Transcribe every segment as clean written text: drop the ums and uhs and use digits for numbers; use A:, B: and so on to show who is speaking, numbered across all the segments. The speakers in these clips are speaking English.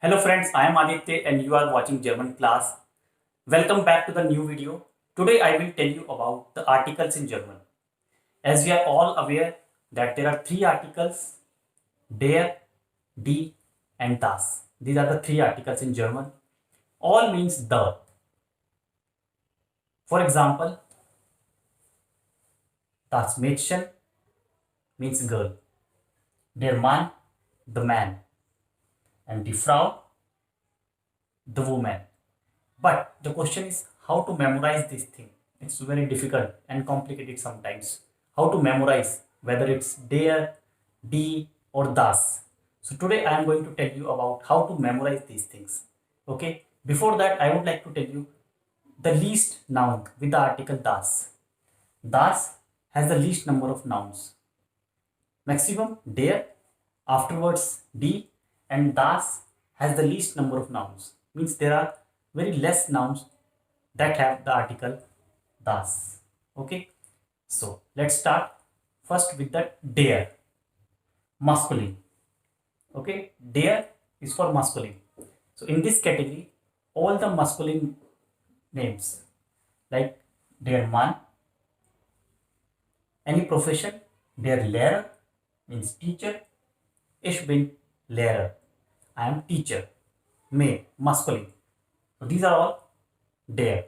A: Hello friends, I am Aditya and you are watching German class. Welcome back to the new video. Today I will tell you about the articles in German. As we are all aware that there are three articles, der, die and das. These are the three articles in German. All means the. For example, das Mädchen means girl, der Mann, the man, and die Frau, the woman. But the question is how to memorize this thing. It's very difficult and complicated sometimes. How to memorize whether it's der, die or das. So today I am going to tell you about how to memorize these things. Okay. Before that I would like to tell you the least noun with the article das. Das has the least number of nouns. Maximum der, afterwards die, and das has the least number of nouns. Means there are very less nouns that have the article das. Okay, so let's start first with the der, masculine. Okay, der is for masculine. So in this category, all the masculine names like der Mann, any profession, der Lehrer means teacher, ich bin Lehrer, I am teacher, male, masculine. So these are all der.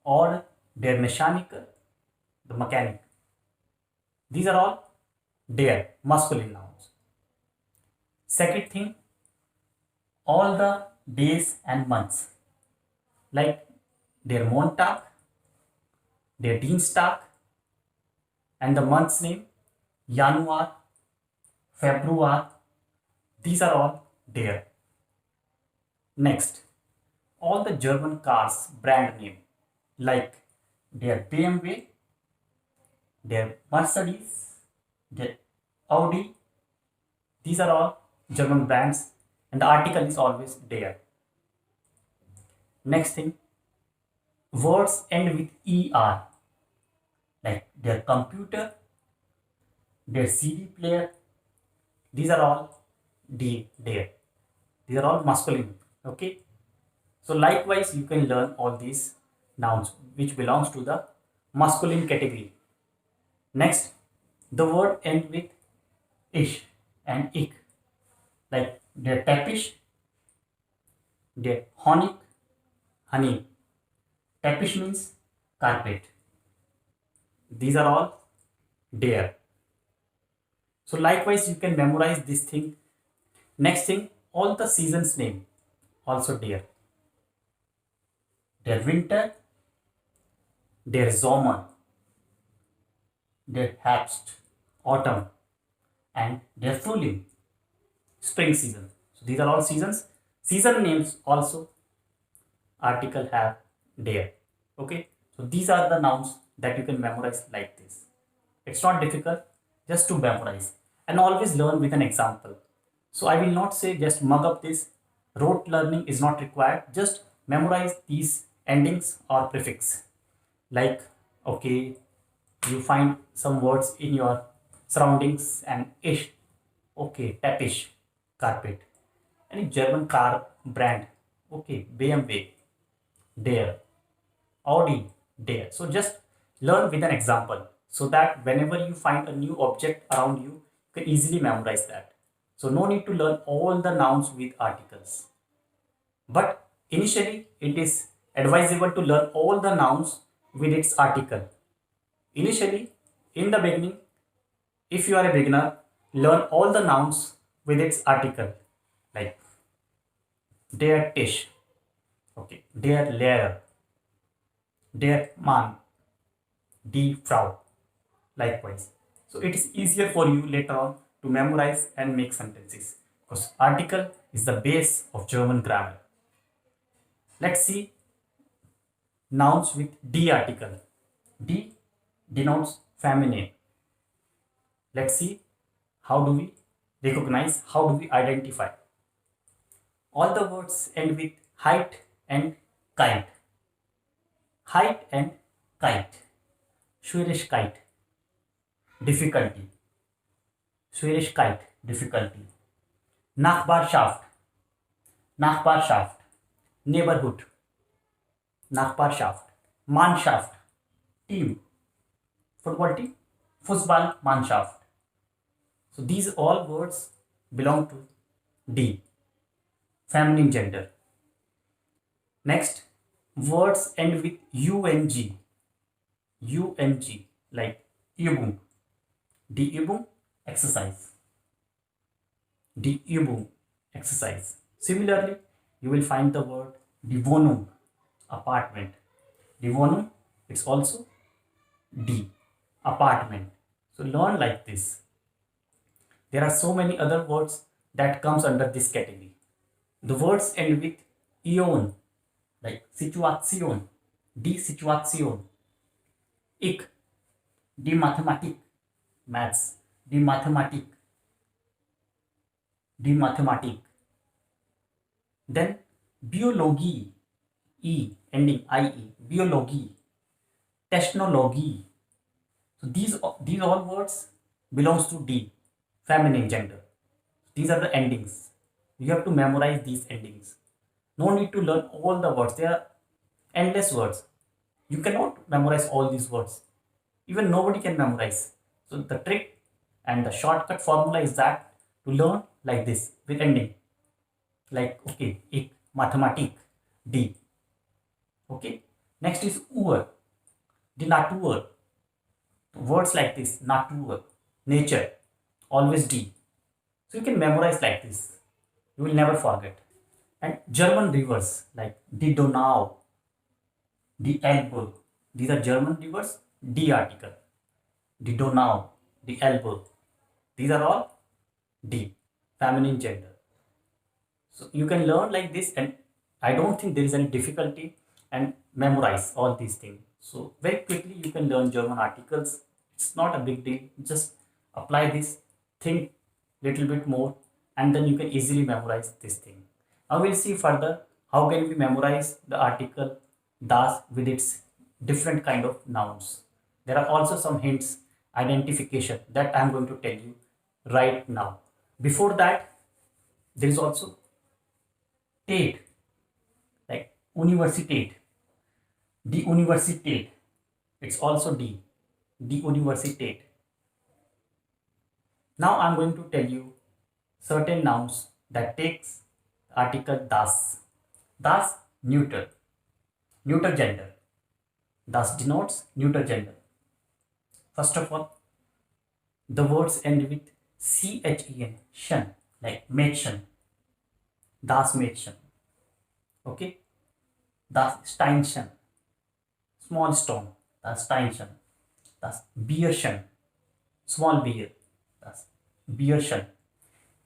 A: Or der Mechaniker, the mechanic. These are all der, masculine nouns. Second thing, all the days and months like der Montag, der Dienstag, and the month's name Januar, Februar. These are all der. Next, all the German cars brand name like der BMW, der Mercedes, der Audi. These are all German brands and the article is always der. Next thing, words end with er like their computer, their CD player. These are all der. These are all masculine. Okay. So likewise, you can learn all these nouns which belongs to the masculine category. Next, the word end with ish and ik, like der Teppich, der Honig, honey. Teppich means carpet. These are all der. So likewise, you can memorize this thing. Next thing, all the seasons name also der. Der Winter, der Sommer, der Herbst, autumn, and der Frühling, spring season. So these are all seasons. Season names also article have der. Okay, so these are the nouns that you can memorize like this. It's not difficult, just to memorize and always learn with an example. So I will not say just mug up this. Rote learning is not required. Just memorize these endings or prefix. Like, okay, you find some words in your surroundings and ish. Okay, Teppich, carpet. Any German car brand. Okay, BMW, der. Audi, der. So just learn with an example so that whenever you find a new object around you, you can easily memorize that. So no need to learn all the nouns with articles. But initially, it is advisable to learn all the nouns with its article. Initially, in the beginning, if you are a beginner, learn all the nouns with its article, like der Tisch, okay, der Lehrer, der Mann, die Frau, likewise. So it is easier for you later on to memorize and make sentences because article is the base of German grammar. Let's see nouns with die article. Die denotes feminine. Let's see how do we recognize, how do we identify. All the words end with height and kite. Height and kite. Schwierigkeit, difficulty. Schwierigkeit, difficulty. Nachbarschaft, Nachbarschaft, neighborhood, Nachbarschaft, Mannschaft, team, football team, Fußballmannschaft. So these all words belong to D, feminine gender. Next, words end with UNG, UNG, like Übung, die Übung, exercise, die Übung, exercise. Similarly, you will find the word die Wohnung, apartment. Die Wohnung, it's also D, apartment. So learn like this. There are so many other words that comes under this category. The words end with ion, like Situation, die Situation, ich, die Mathematik, maths, die Mathematik, die Mathematik. Then Biologie, E, ending IE, Biologie, Technologie. So these all words belongs to D, feminine gender. These are the endings. You have to memorize these endings. No need to learn all the words. There are endless words. You cannot memorize all these words. Even nobody can memorize. So the trick and the shortcut formula is that to learn like this with ending. Like okay, ik, Mathematik, D. Okay. Next is Uhr, the Natur. Words like this, Natur, nature, always D. So you can memorize like this. You will never forget. And German rivers like the Donau, the Elbe. These are German rivers, D article. The Donau, the Elbe. These are all D, feminine gender. So you can learn like this, and I don't think there is any difficulty and memorize all these things. So very quickly you can learn German articles. It's not a big deal. Just apply this, think little bit more, and then you can easily memorize this thing. Now we'll see further how can we memorize the article das with its different kind of nouns. There are also some hints, identification that I am going to tell you right now. Before that, there is also Tate, like Universität, die Universität. It's also D, die Universität. Now I'm going to tell you certain nouns that takes article das. Das, neuter, neuter gender. Das denotes neuter gender. First of all, the words end with CHEN, shen, like Mädchen, das Mädchen. Okay? Das Steinchen, small stone, das Steinchen. Das Bierchen, small beer, das Bierchen.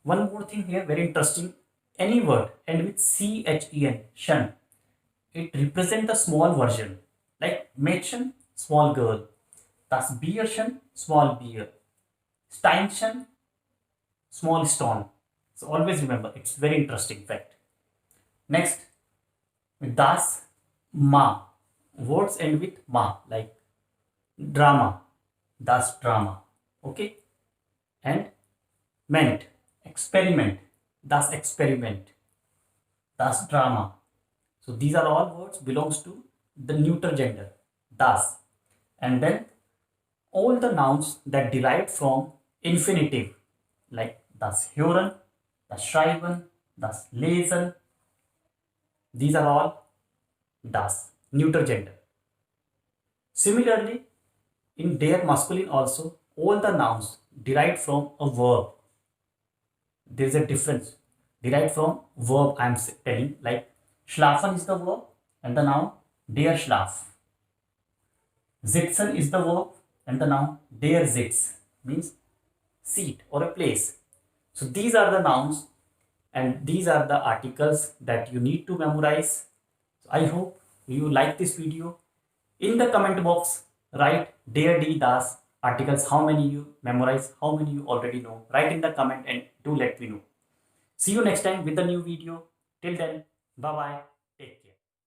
A: One more thing here, very interesting. Any word end with CHEN, shen, it represents a small version. Like Mädchen, small girl. Das Bierchen, small beer. Steinchen, small stone. So always remember, it's very interesting fact. Next, with das, ma. Words end with ma, like drama, das Drama. Okay? And meant, experiment, das Experiment, das Drama. So these are all words belongs to the neuter gender, das. And then all the nouns that derive from infinitive, like das Hören, das Schreiben, das Lesen. These are all das, neuter gender. Similarly, in der masculine also, all the nouns derived from a verb. There is a difference. Derived from verb I am telling, like schlafen is the verb and the noun der Schlaf. Sitzen is the verb and the noun der Sitz, means seat or a place. So these are the nouns and these are the articles that you need to memorize. So I hope you like this video. In the comment box, write der, die, das articles, how many you memorize, how many you already know. Write in the comment and do let me know. See you next time with a new video. Till then, bye bye.